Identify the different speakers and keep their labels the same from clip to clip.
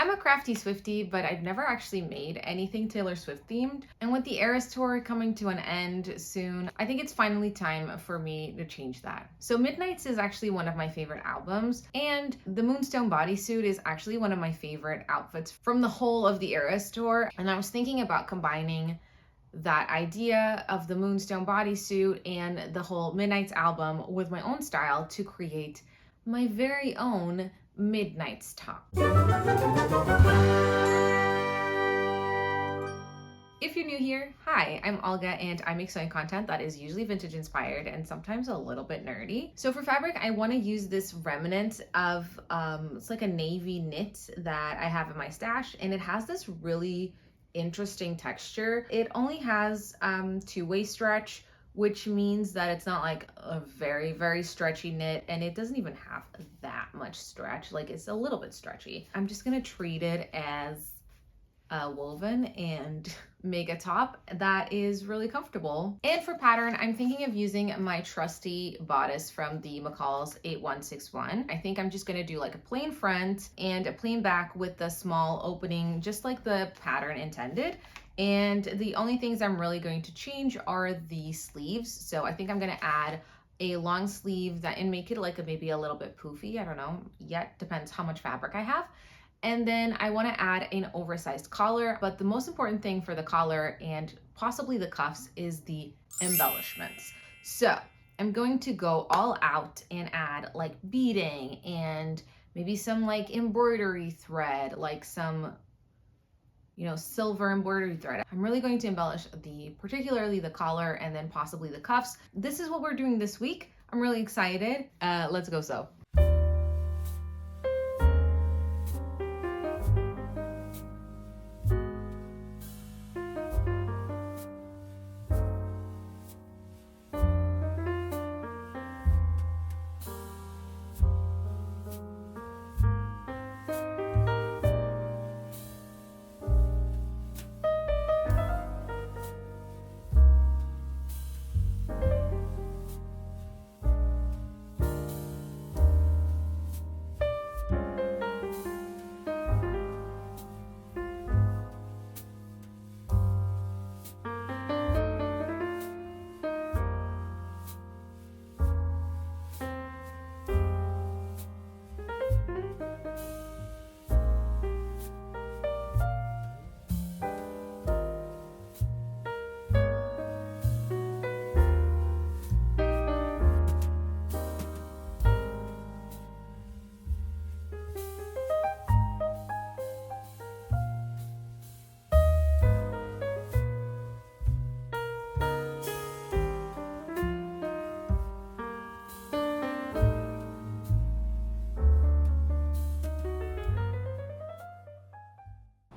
Speaker 1: I'm a crafty Swiftie, but I've never actually made anything Taylor Swift themed. And with the Eras tour coming to an end soon, I think it's finally time for me to change that. So Midnights is actually one of my favorite albums, and the Moonstone Bodysuit is actually one of my favorite outfits from the whole of the Eras tour. And I was thinking about combining that idea of the Moonstone Bodysuit and the whole Midnights album with my own style to create my very own Midnights top. If you're new here, hi, I'm Olga and I make sewing content that is usually vintage inspired and sometimes a little bit nerdy. So for fabric, I want to use this remnant of, it's like a navy knit that I have in my stash, and it has this really interesting texture. It only has two-way stretch, which means that it's not like a very stretchy knit, and it doesn't even have that much stretch. Like, it's a little bit stretchy. I'm just gonna treat it as a woven and make a top that is really comfortable. And for pattern, I'm thinking of using my trusty bodice from the McCall's 8161. I think I'm just gonna do like a plain front and a plain back with the small opening, just like the pattern intended. And the only things I'm really going to change are the sleeves. So I think I'm gonna add a long sleeve that and make it like maybe a little bit poofy. I don't know yet, depends how much fabric I have. And then I want to add an oversized collar, but the most important thing for the collar and possibly the cuffs is the embellishments. So I'm going to go all out and add like beading and maybe some like embroidery thread, like some, you know, silver embroidery thread. I'm really going to embellish particularly the collar and then possibly the cuffs. This is what we're doing this week. I'm really excited. Let's go sew.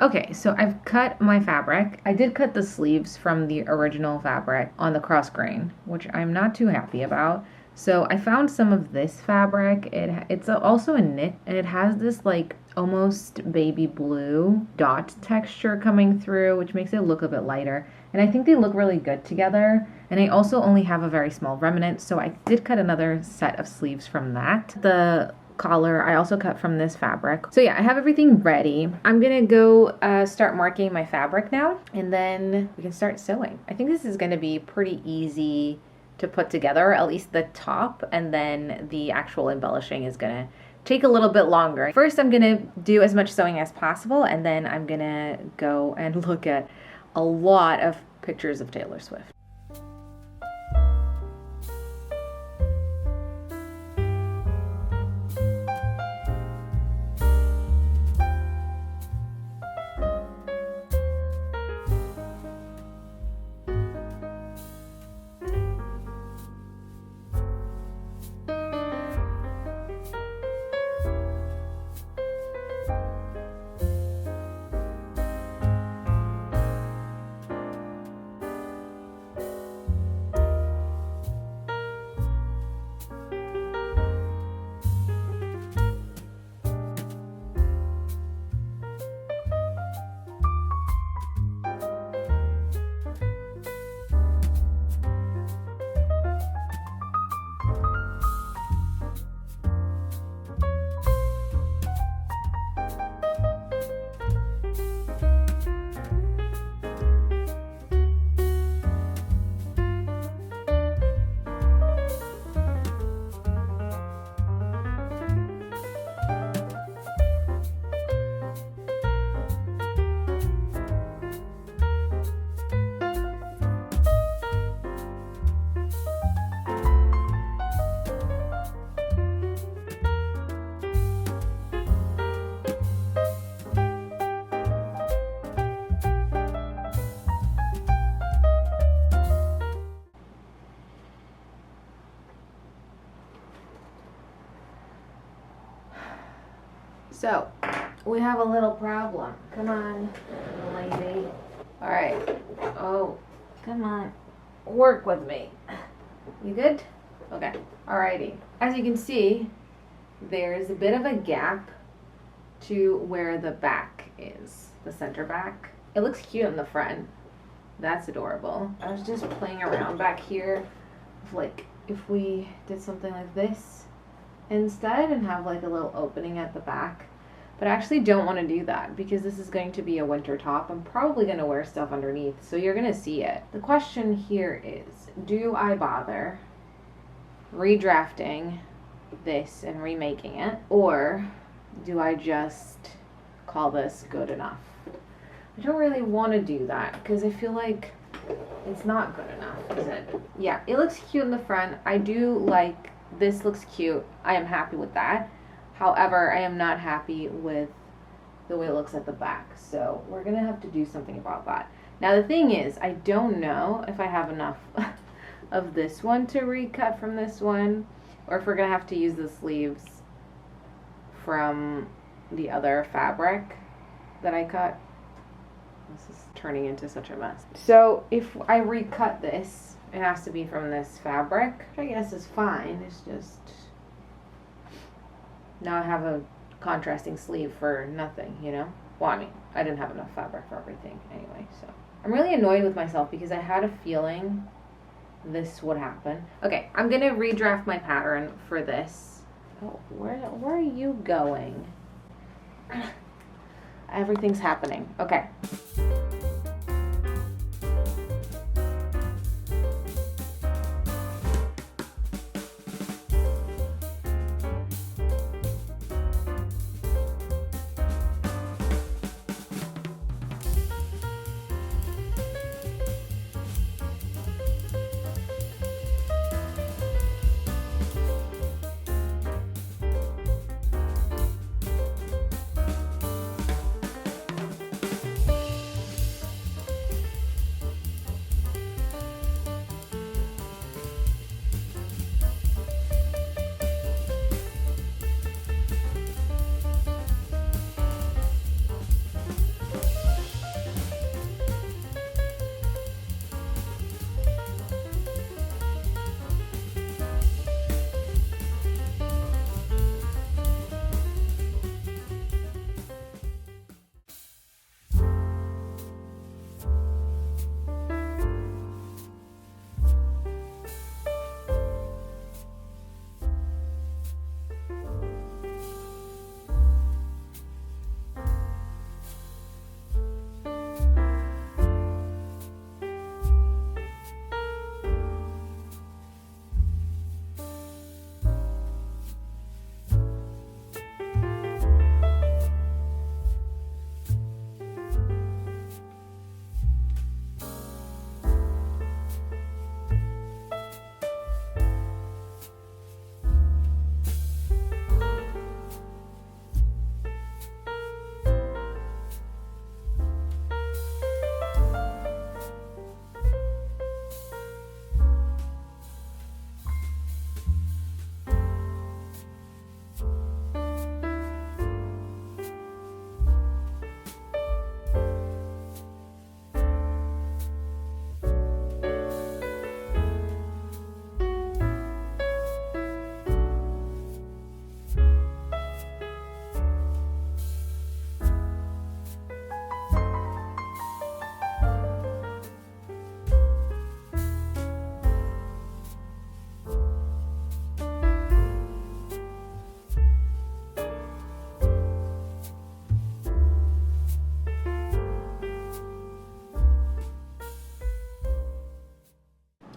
Speaker 1: Okay, so I've cut my fabric. I did cut the sleeves from the original fabric on the cross grain, which I'm not too happy about. So I found some of this fabric. It's also a knit, and it has this like almost baby blue dot texture coming through, which makes it look a bit lighter. And I think they look really good together. And I also only have a very small remnant, so I did cut another set of sleeves from that. The collar I also cut from this fabric. So yeah, I have everything ready. I'm gonna go start marking my fabric now, and then we can start sewing. I think this is gonna be pretty easy to put together, at least the top, and then the actual embellishing is gonna take a little bit longer. First, I'm gonna do as much sewing as possible, and then I'm gonna go and look at a lot of pictures of Taylor Swift. So, we have a little problem. Come on, lady. All right. Oh, come on. Work with me. You good? Okay. Alrighty. As you can see, there's a bit of a gap to where the back is, the center back. It looks cute in the front. That's adorable. I was just playing around back here, like if we did something like this instead and have like a little opening at the back. But I actually don't want to do that because this is going to be a winter top. I'm probably going to wear stuff underneath, so you're going to see it. The question here is, do I bother redrafting this and remaking it, or do I just call this good enough? I don't really want to do that because I feel like it's not good enough, is it? Yeah, it looks cute in the front. I do like, this looks cute. I am happy with that. However, I am not happy with the way it looks at the back. So we're going to have to do something about that. Now the thing is, I don't know if I have enough of this one to recut from this one, or if we're going to have to use the sleeves from the other fabric that I cut. This is turning into such a mess. So if I recut this, it has to be from this fabric, which I guess is fine. It's just, now I have a contrasting sleeve for nothing, you know? Well, I mean, I didn't have enough fabric for everything anyway, so. I'm really annoyed with myself because I had a feeling this would happen. Okay, I'm gonna redraft my pattern for this. Oh, where are you going? Everything's happening. Okay.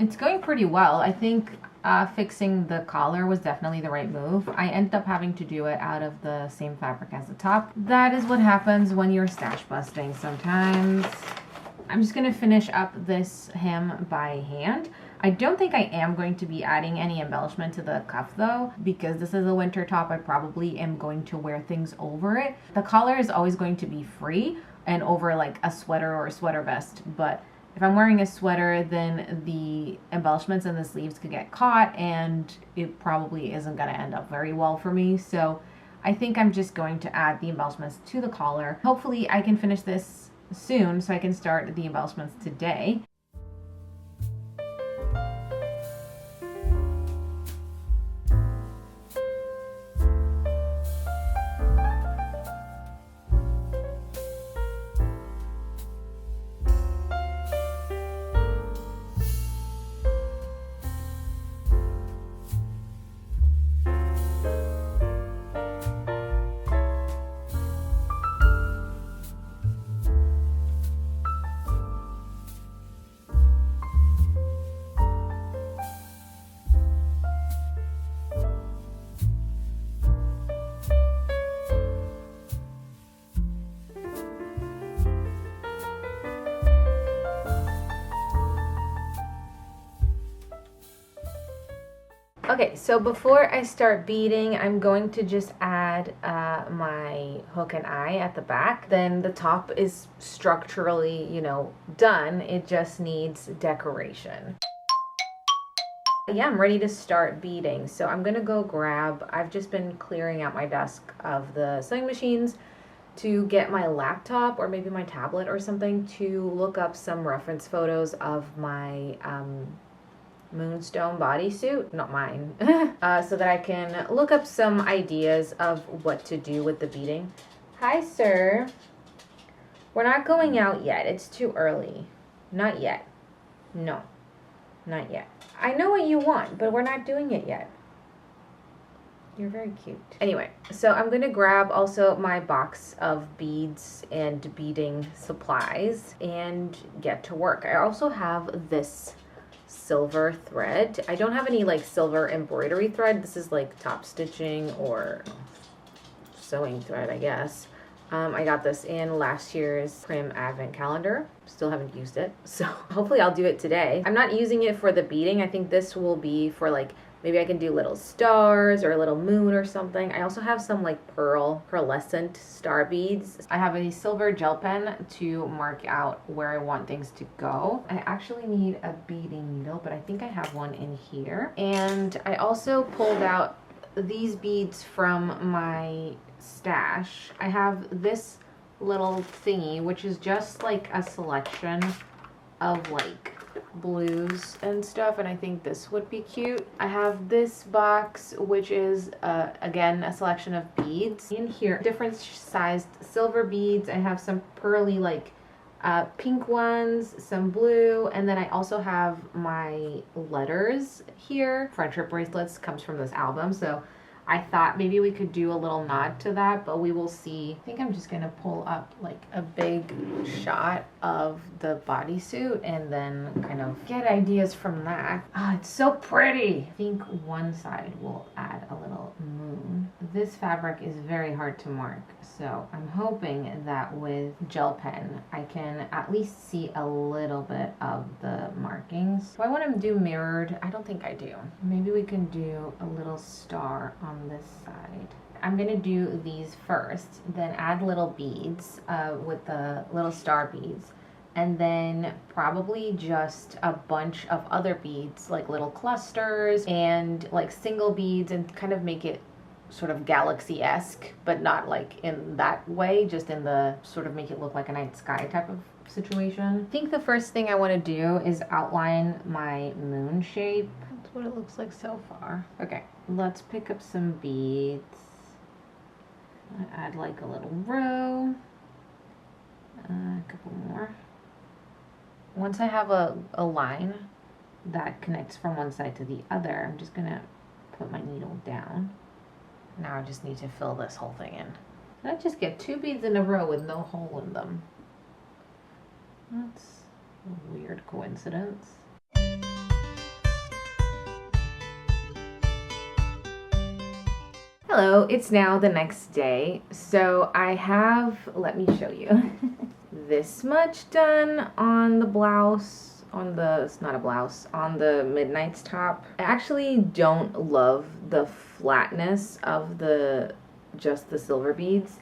Speaker 1: It's going pretty well. I think fixing the collar was definitely the right move. I ended up having to do it out of the same fabric as the top. That is what happens when you're stash busting sometimes. I'm just gonna finish up this hem by hand. I don't think I am going to be adding any embellishment to the cuff though, because this is a winter top. I probably am going to wear things over it. The collar is always going to be free and over like a sweater or a sweater vest, but if I'm wearing a sweater, then the embellishments and the sleeves could get caught and it probably isn't going to end up very well for me. So I think I'm just going to add the embellishments to the collar. Hopefully I can finish this soon so I can start the embellishments today. Okay, so before I start beading, I'm going to just add my hook and eye at the back. Then the top is structurally, you know, done. It just needs decoration. Yeah, I'm ready to start beading. So I'm gonna go grab, I've just been clearing out my desk of the sewing machines to get my laptop or maybe my tablet or something to look up some reference photos of my Moonstone Bodysuit, not mine, so that I can look up some ideas of what to do with the beading. Hi, sir. We're not going out yet. It's too early. Not yet. No, not yet. I know what you want, but we're not doing it yet. You're very cute. Anyway, so I'm gonna grab also my box of beads and beading supplies and get to work. I also have this silver thread. I don't have any like silver embroidery thread. This is like top stitching or sewing thread, I guess. I got this in last year's Prym advent calendar. Still haven't used it, so hopefully I'll do it today. I'm not using it for the beading. I think this will be for like, maybe I can do little stars or a little moon or something. I also have some like pearlescent star beads. I have a silver gel pen to mark out where I want things to go. I actually need a beading needle, but I think I have one in here. And I also pulled out these beads from my stash. I have this little thingy, which is just like a selection of like blues and stuff, and I think this would be cute. I have this box, which is again a selection of beads. In here, different sized silver beads. I have some pearly like pink ones, some blue, and then I also have my letters here. Friendship bracelets comes from this album, so I thought maybe we could do a little nod to that, but we will see. I think I'm just gonna pull up like a big shot of the bodysuit and then kind of get ideas from that. Ah, it's so pretty. I think one side will add a little moon. This fabric is very hard to mark, so I'm hoping that with gel pen, I can at least see a little bit of the markings. Do I want to do mirrored? I don't think I do. Maybe we can do a little star on this side. I'm gonna do these first, then add little beads with the little star beads, and then probably just a bunch of other beads, like little clusters and like single beads, and kind of make it sort of galaxy-esque, but not like in that way, just in the sort of make it look like a night sky type of situation. I think the first thing I want to do is outline my moon shape. That's what it looks like so far. Okay, let's pick up some beads. Add like a little row, a couple more. Once I have a line that connects from one side to the other, I'm just gonna put my needle down. Now I just need to fill this whole thing in. Did I just get 2 beads in a row with no hole in them? That's a weird coincidence. Hello, it's now the next day. So I have, let me show you, this much done on the blouse, on the, it's not a blouse, on the Midnight's top. I actually don't love the flatness of just the silver beads.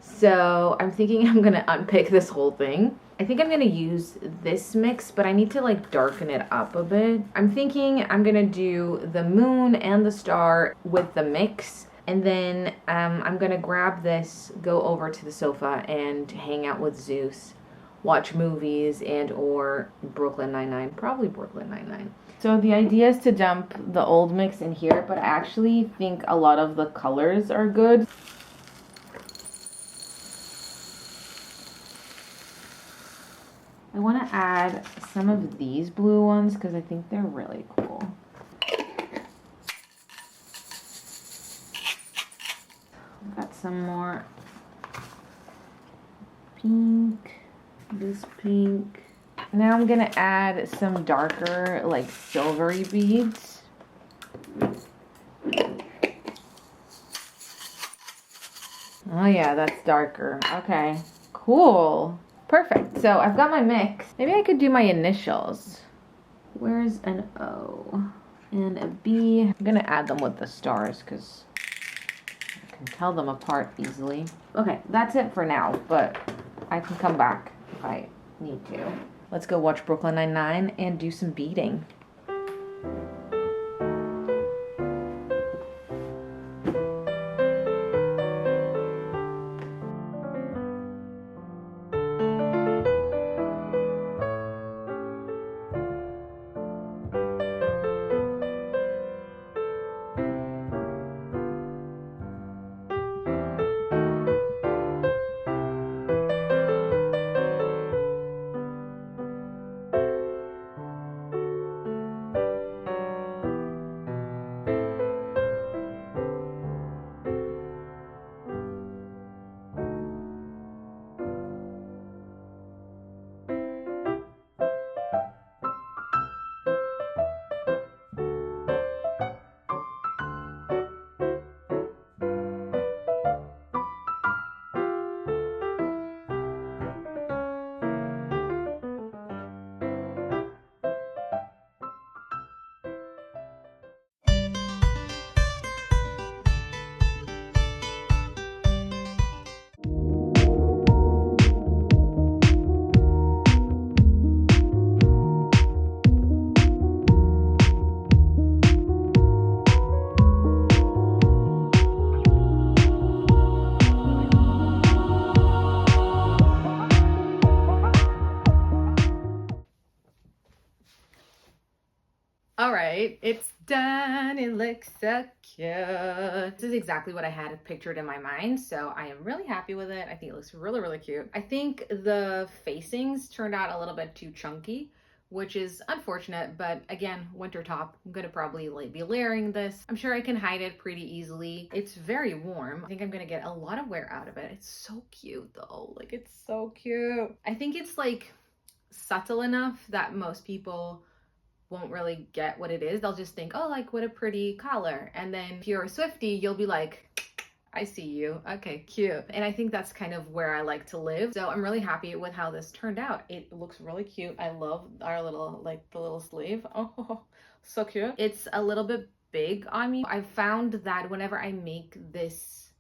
Speaker 1: So I'm thinking I'm gonna unpick this whole thing. I think I'm gonna use this mix, but I need to like darken it up a bit. I'm thinking I'm gonna do the moon and the star with the mix, And then I'm gonna grab this, go over to the sofa and hang out with Zeus, watch movies and or Brooklyn Nine-Nine, probably Brooklyn Nine-Nine. So the idea is to dump the old mix in here, but I actually think a lot of the colors are good. I want to add some of these blue ones because I think they're really cool. Got some more pink, this pink. Now I'm gonna add some darker, like silvery beads. Oh yeah, that's darker. Okay, cool. Perfect. So I've got my mix. Maybe I could do my initials. Where's an O and a B? I'm gonna add them with the stars because I can tell them apart easily. Okay, that's it for now, but I can come back if I need to. Let's go watch Brooklyn Nine-Nine and do some beading. All right, it's done. It looks so cute. This is exactly what I had pictured in my mind, so I am really happy with it. I think it looks really, really cute. I think the facings turned out a little bit too chunky, which is unfortunate, but again, winter top. I'm gonna probably be layering this. I'm sure I can hide it pretty easily. It's very warm. I think I'm gonna get a lot of wear out of it. It's so cute though, like it's so cute. I think it's like subtle enough that most people won't really get what it is. They'll just think, oh, like what a pretty collar. And then if you're a Swiftie, you'll be like, I see you. Okay, cute. And I think that's kind of where I like to live. So I'm really happy with how this turned out. It looks really cute. I love our little, like the little sleeve. Oh, so cute. It's a little bit big on me. I've found that whenever I make this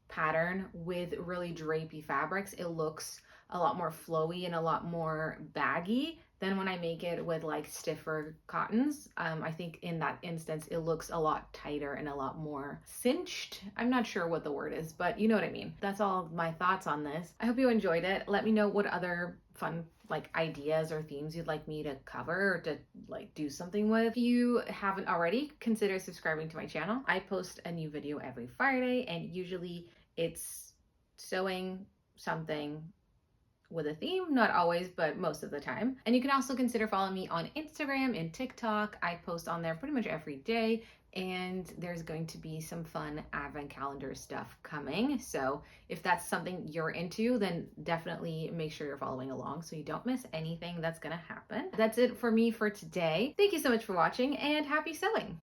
Speaker 1: pattern with really drapey fabrics, it looks a lot more flowy and a lot more baggy than when I make it with like stiffer cottons. I think in that instance, it looks a lot tighter and a lot more cinched. I'm not sure what the word is, but you know what I mean. That's all my thoughts on this. I hope you enjoyed it. Let me know what other fun like ideas or themes you'd like me to cover or to like do something with. If you haven't already, consider subscribing to my channel. I post a new video every Friday and usually it's sewing something with a theme, not always, but most of the time. And you can also consider following me on Instagram and TikTok. I post on there pretty much every day, and there's going to be some fun advent calendar stuff coming. So if that's something you're into, then definitely make sure you're following along so you don't miss anything that's gonna happen. That's it for me for today. Thank you so much for watching and happy sewing.